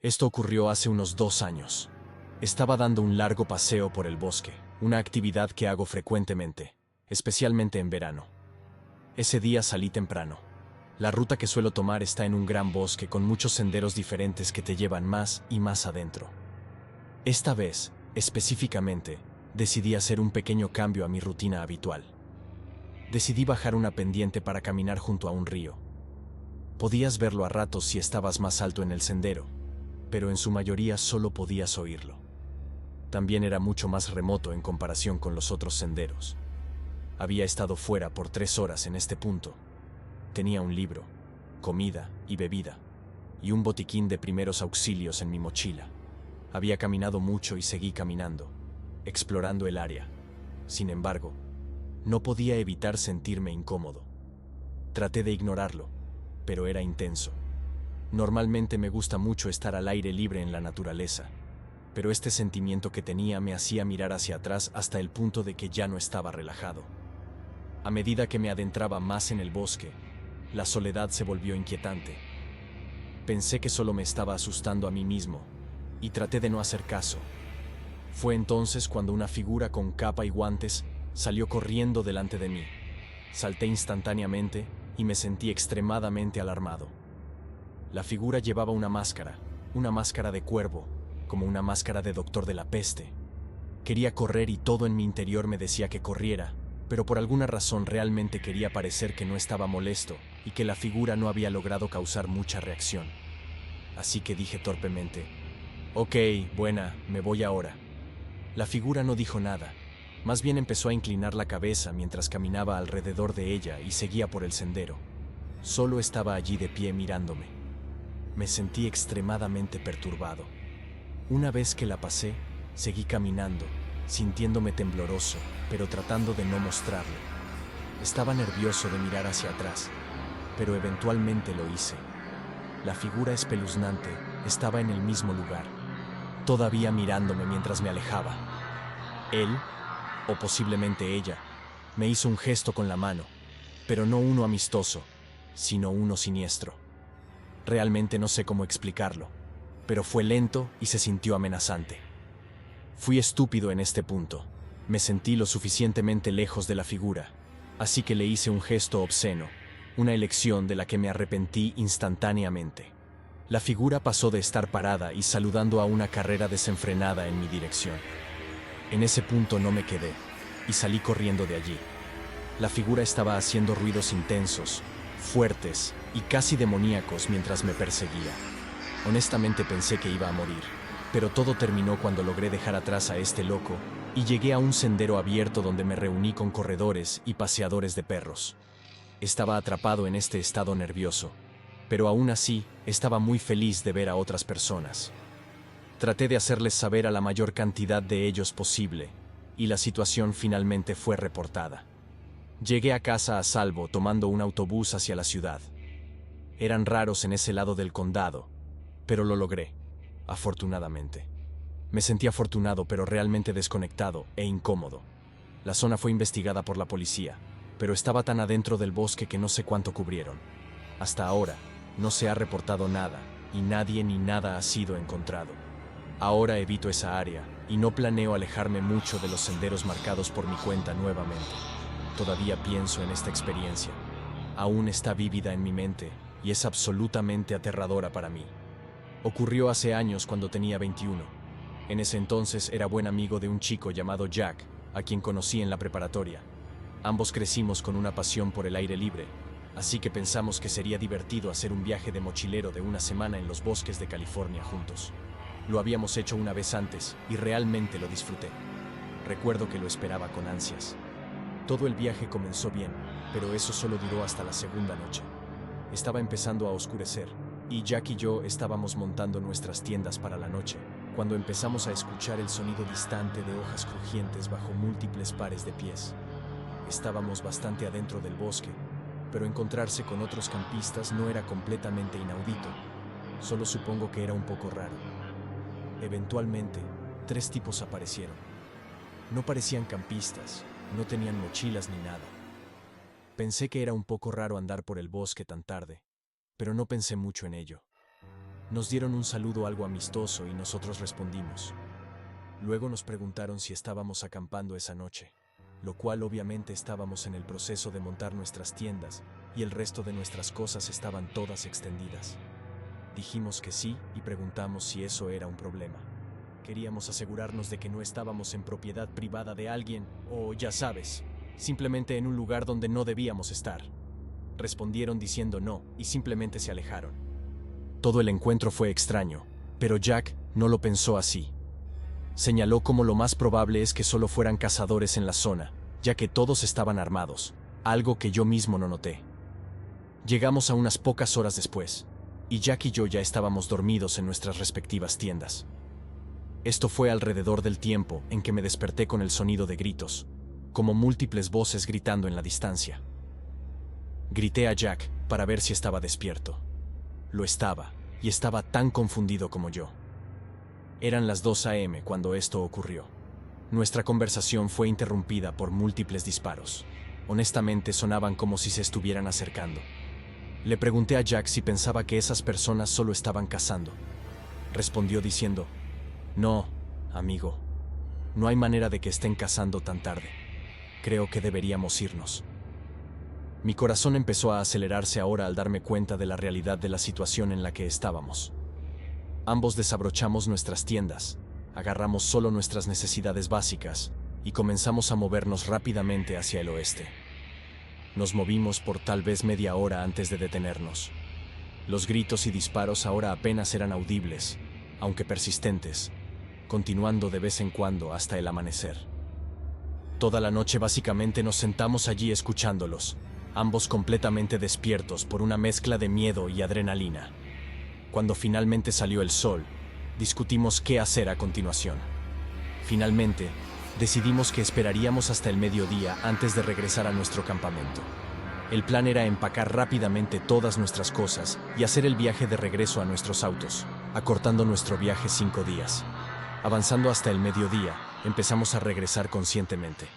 Esto ocurrió hace unos 2 años. Estaba dando un largo paseo por el bosque, una actividad que hago frecuentemente, especialmente en verano. Ese día salí temprano. La ruta que suelo tomar está en un gran bosque con muchos senderos diferentes que te llevan más y más adentro. Esta vez, específicamente, decidí hacer un pequeño cambio a mi rutina habitual. Decidí bajar una pendiente para caminar junto a un río. Podías verlo a ratos si estabas más alto en el sendero, pero en su mayoría solo podías oírlo. También era mucho más remoto en comparación con los otros senderos. Había estado fuera por 3 horas en este punto. Tenía un libro, comida y bebida, y un botiquín de primeros auxilios en mi mochila. Había caminado mucho y seguí caminando, explorando el área. Sin embargo, no podía evitar sentirme incómodo. Traté de ignorarlo, pero era intenso. Normalmente me gusta mucho estar al aire libre en la naturaleza, pero este sentimiento que tenía me hacía mirar hacia atrás hasta el punto de que ya no estaba relajado. A medida que me adentraba más en el bosque, la soledad se volvió inquietante. Pensé que solo me estaba asustando a mí mismo, y traté de no hacer caso. Fue entonces cuando una figura con capa y guantes salió corriendo delante de mí. Salté instantáneamente y me sentí extremadamente alarmado. La figura llevaba una máscara de cuervo, como una máscara de doctor de la peste. Quería correr y todo en mi interior me decía que corriera, pero por alguna razón realmente quería parecer que no estaba molesto y que la figura no había logrado causar mucha reacción. Así que dije torpemente: «Ok, buena, me voy ahora». La figura no dijo nada, más bien empezó a inclinar la cabeza mientras caminaba alrededor de ella y seguía por el sendero. Solo estaba allí de pie mirándome. Me sentí extremadamente perturbado. Una vez que la pasé, seguí caminando, sintiéndome tembloroso, pero tratando de no mostrarlo. Estaba nervioso de mirar hacia atrás, pero eventualmente lo hice. La figura espeluznante estaba en el mismo lugar, todavía mirándome mientras me alejaba. Él, o posiblemente ella, me hizo un gesto con la mano, pero no uno amistoso, sino uno siniestro. Realmente no sé cómo explicarlo, pero fue lento y se sintió amenazante. Fui estúpido en este punto. Me sentí lo suficientemente lejos de la figura, así que le hice un gesto obsceno, una elección de la que me arrepentí instantáneamente. La figura pasó de estar parada y saludando a una carrera desenfrenada en mi dirección. En ese punto no me quedé, y salí corriendo de allí. La figura estaba haciendo ruidos intensos, fuertes y casi demoníacos mientras me perseguía. Honestamente pensé que iba a morir, pero todo terminó cuando logré dejar atrás a este loco y llegué a un sendero abierto donde me reuní con corredores y paseadores de perros. Estaba atrapado en este estado nervioso, pero aún así estaba muy feliz de ver a otras personas. Traté de hacerles saber a la mayor cantidad de ellos posible, y la situación finalmente fue reportada. Llegué a casa a salvo tomando un autobús hacia la ciudad. Eran raros en ese lado del condado, pero lo logré, afortunadamente. Me sentí afortunado pero realmente desconectado e incómodo. La zona fue investigada por la policía, pero estaba tan adentro del bosque que no sé cuánto cubrieron. Hasta ahora, no se ha reportado nada, y nadie ni nada ha sido encontrado. Ahora evito esa área, y no planeo alejarme mucho de los senderos marcados por mi cuenta nuevamente. Todavía pienso en esta experiencia. Aún está vívida en mi mente, y es absolutamente aterradora para mí. Ocurrió hace años cuando tenía 21. En ese entonces era buen amigo de un chico llamado Jack, a quien conocí en la preparatoria. Ambos crecimos con una pasión por el aire libre, así que pensamos que sería divertido hacer un viaje de mochilero de una semana en los bosques de California juntos. Lo habíamos hecho una vez antes y realmente lo disfruté. Recuerdo que lo esperaba con ansias. Todo el viaje comenzó bien, pero eso solo duró hasta la segunda noche. Estaba empezando a oscurecer, y Jack y yo estábamos montando nuestras tiendas para la noche, cuando empezamos a escuchar el sonido distante de hojas crujientes bajo múltiples pares de pies. Estábamos bastante adentro del bosque, pero encontrarse con otros campistas no era completamente inaudito. Solo supongo que era un poco raro. Eventualmente, 3 tipos aparecieron. No parecían campistas, no tenían mochilas ni nada. Pensé que era un poco raro andar por el bosque tan tarde, pero no pensé mucho en ello. Nos dieron un saludo algo amistoso y nosotros respondimos. Luego nos preguntaron si estábamos acampando esa noche, lo cual obviamente estábamos en el proceso de montar nuestras tiendas y el resto de nuestras cosas estaban todas extendidas. Dijimos que sí y preguntamos si eso era un problema. Queríamos asegurarnos de que no estábamos en propiedad privada de alguien o, ya sabes, simplemente en un lugar donde no debíamos estar. Respondieron diciendo no y simplemente se alejaron. Todo el encuentro fue extraño, pero Jack no lo pensó así. Señaló como lo más probable es que solo fueran cazadores en la zona, ya que todos estaban armados, algo que yo mismo no noté. Llegamos a unas pocas horas después, y Jack y yo ya estábamos dormidos en nuestras respectivas tiendas. Esto fue alrededor del tiempo en que me desperté con el sonido de gritos, como múltiples voces gritando en la distancia. Grité a Jack para ver si estaba despierto. Lo estaba, y estaba tan confundido como yo. Eran las 2 a.m. cuando esto ocurrió. Nuestra conversación fue interrumpida por múltiples disparos. Honestamente sonaban como si se estuvieran acercando. Le pregunté a Jack si pensaba que esas personas solo estaban cazando. Respondió diciendo, «No, amigo, no hay manera de que estén cazando tan tarde. Creo que deberíamos irnos». Mi corazón empezó a acelerarse ahora al darme cuenta de la realidad de la situación en la que estábamos. Ambos desabrochamos nuestras tiendas, agarramos solo nuestras necesidades básicas y comenzamos a movernos rápidamente hacia el oeste. Nos movimos por tal vez media hora antes de detenernos. Los gritos y disparos ahora apenas eran audibles, aunque persistentes, continuando de vez en cuando hasta el amanecer. Toda la noche básicamente nos sentamos allí escuchándolos, ambos completamente despiertos por una mezcla de miedo y adrenalina. Cuando finalmente salió el sol, discutimos qué hacer a continuación. Finalmente, decidimos que esperaríamos hasta el mediodía antes de regresar a nuestro campamento. El plan era empacar rápidamente todas nuestras cosas y hacer el viaje de regreso a nuestros autos, acortando nuestro viaje 5 días. Avanzando hasta el mediodía, empezamos a regresar conscientemente.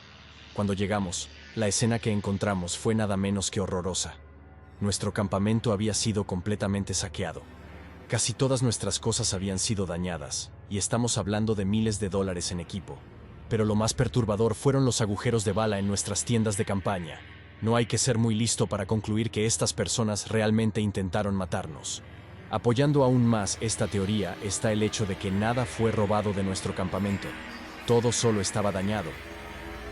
Cuando llegamos, la escena que encontramos fue nada menos que horrorosa. Nuestro campamento había sido completamente saqueado. Casi todas nuestras cosas habían sido dañadas, y estamos hablando de miles de dólares en equipo. Pero lo más perturbador fueron los agujeros de bala en nuestras tiendas de campaña. No hay que ser muy listo para concluir que estas personas realmente intentaron matarnos. Apoyando aún más esta teoría está el hecho de que nada fue robado de nuestro campamento. Todo solo estaba dañado.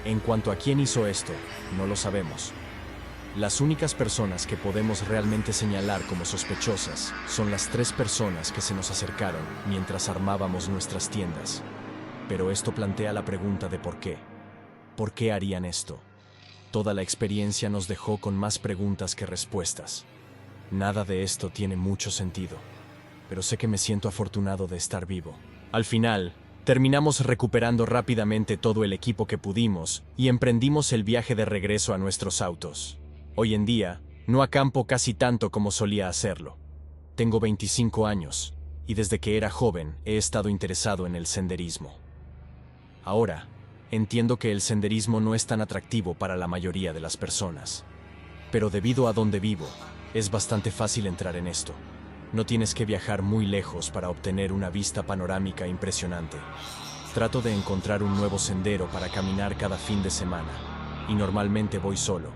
En cuanto a quién hizo esto, no lo sabemos. Las únicas personas que podemos realmente señalar como sospechosas son las 3 personas que se nos acercaron mientras armábamos nuestras tiendas. Pero esto plantea la pregunta de por qué. ¿Por qué harían esto? Toda la experiencia nos dejó con más preguntas que respuestas. Nada de esto tiene mucho sentido, pero sé que me siento afortunado de estar vivo. Al final, terminamos recuperando rápidamente todo el equipo que pudimos y emprendimos el viaje de regreso a nuestros autos. Hoy en día, no acampo casi tanto como solía hacerlo. Tengo 25 años, y desde que era joven he estado interesado en el senderismo. Ahora, entiendo que el senderismo no es tan atractivo para la mayoría de las personas. Pero debido a donde vivo, es bastante fácil entrar en esto. No tienes que viajar muy lejos para obtener una vista panorámica impresionante. Trato de encontrar un nuevo sendero para caminar cada fin de semana, y normalmente voy solo.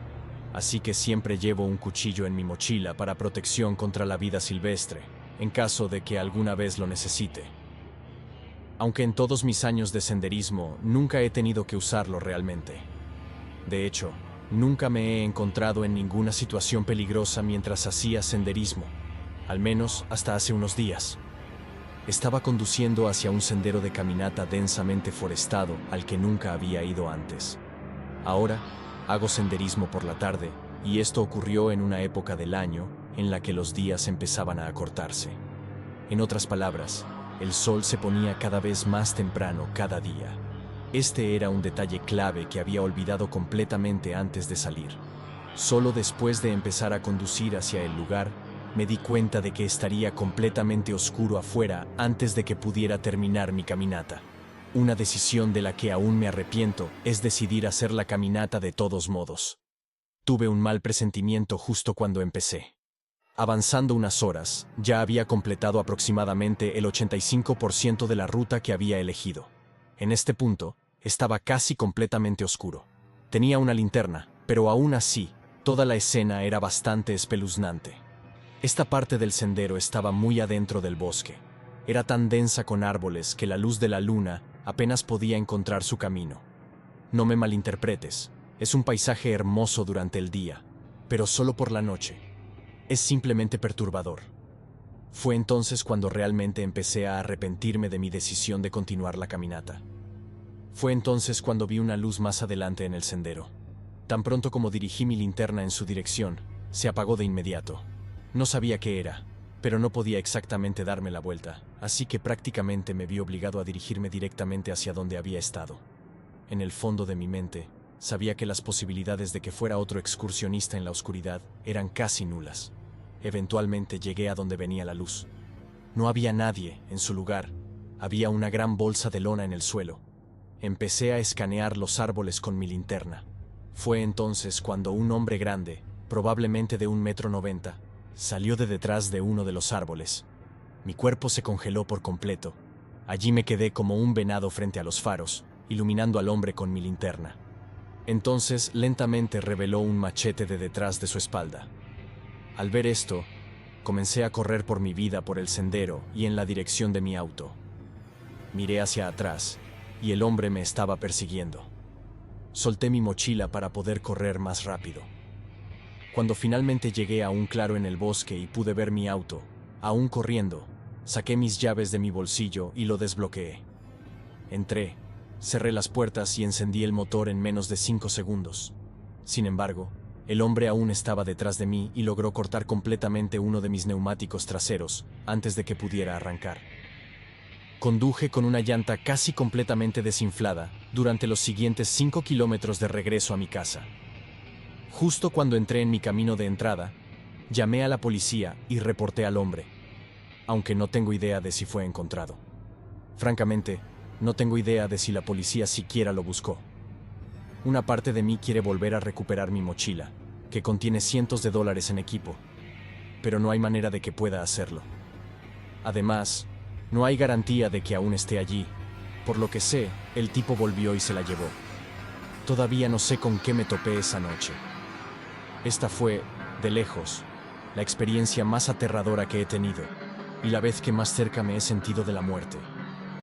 Así que siempre llevo un cuchillo en mi mochila para protección contra la vida silvestre, en caso de que alguna vez lo necesite. Aunque en todos mis años de senderismo nunca he tenido que usarlo realmente. De hecho, nunca me he encontrado en ninguna situación peligrosa mientras hacía senderismo, al menos hasta hace unos días. Estaba conduciendo hacia un sendero de caminata densamente forestado al que nunca había ido antes. Ahora, hago senderismo por la tarde, y esto ocurrió en una época del año en la que los días empezaban a acortarse. En otras palabras, el sol se ponía cada vez más temprano cada día. Este era un detalle clave que había olvidado completamente antes de salir. Solo después de empezar a conducir hacia el lugar, me di cuenta de que estaría completamente oscuro afuera antes de que pudiera terminar mi caminata. Una decisión de la que aún me arrepiento es decidir hacer la caminata de todos modos. Tuve un mal presentimiento justo cuando empecé. Avanzando unas horas, ya había completado aproximadamente el 85% de la ruta que había elegido. En este punto, estaba casi completamente oscuro. Tenía una linterna, pero aún así, toda la escena era bastante espeluznante. Esta parte del sendero estaba muy adentro del bosque. Era tan densa con árboles que la luz de la luna apenas podía encontrar su camino. No me malinterpretes, es un paisaje hermoso durante el día, pero solo por la noche. Es simplemente perturbador. Fue entonces cuando realmente empecé a arrepentirme de mi decisión de continuar la caminata. Fue entonces cuando vi una luz más adelante en el sendero. Tan pronto como dirigí mi linterna en su dirección, se apagó de inmediato. No sabía qué era, pero no podía exactamente darme la vuelta, así que prácticamente me vi obligado a dirigirme directamente hacia donde había estado. En el fondo de mi mente, sabía que las posibilidades de que fuera otro excursionista en la oscuridad eran casi nulas. Eventualmente llegué a donde venía la luz. No había nadie en su lugar. Había una gran bolsa de lona en el suelo. Empecé a escanear los árboles con mi linterna. Fue entonces cuando un hombre grande, probablemente de 1,90 m, salió de detrás de uno de los árboles. Mi cuerpo se congeló por completo. Allí me quedé como un venado frente a los faros, iluminando al hombre con mi linterna. Entonces, lentamente reveló un machete de detrás de su espalda. Al ver esto, comencé a correr por mi vida por el sendero y en la dirección de mi auto. Miré hacia atrás, y el hombre me estaba persiguiendo. Solté mi mochila para poder correr más rápido. Cuando finalmente llegué a un claro en el bosque y pude ver mi auto, aún corriendo, saqué mis llaves de mi bolsillo y lo desbloqueé. Entré, cerré las puertas y encendí el motor en menos de 5 segundos. Sin embargo, el hombre aún estaba detrás de mí y logró cortar completamente uno de mis neumáticos traseros antes de que pudiera arrancar. Conduje con una llanta casi completamente desinflada durante los siguientes 5 kilómetros de regreso a mi casa. Justo cuando entré en mi camino de entrada, llamé a la policía y reporté al hombre, aunque no tengo idea de si fue encontrado. Francamente, no tengo idea de si la policía siquiera lo buscó. Una parte de mí quiere volver a recuperar mi mochila, que contiene cientos de dólares en equipo, pero no hay manera de que pueda hacerlo. Además, no hay garantía de que aún esté allí. Por lo que sé, el tipo volvió y se la llevó. Todavía no sé con qué me topé esa noche. Esta fue, de lejos, la experiencia más aterradora que he tenido, y la vez que más cerca me he sentido de la muerte.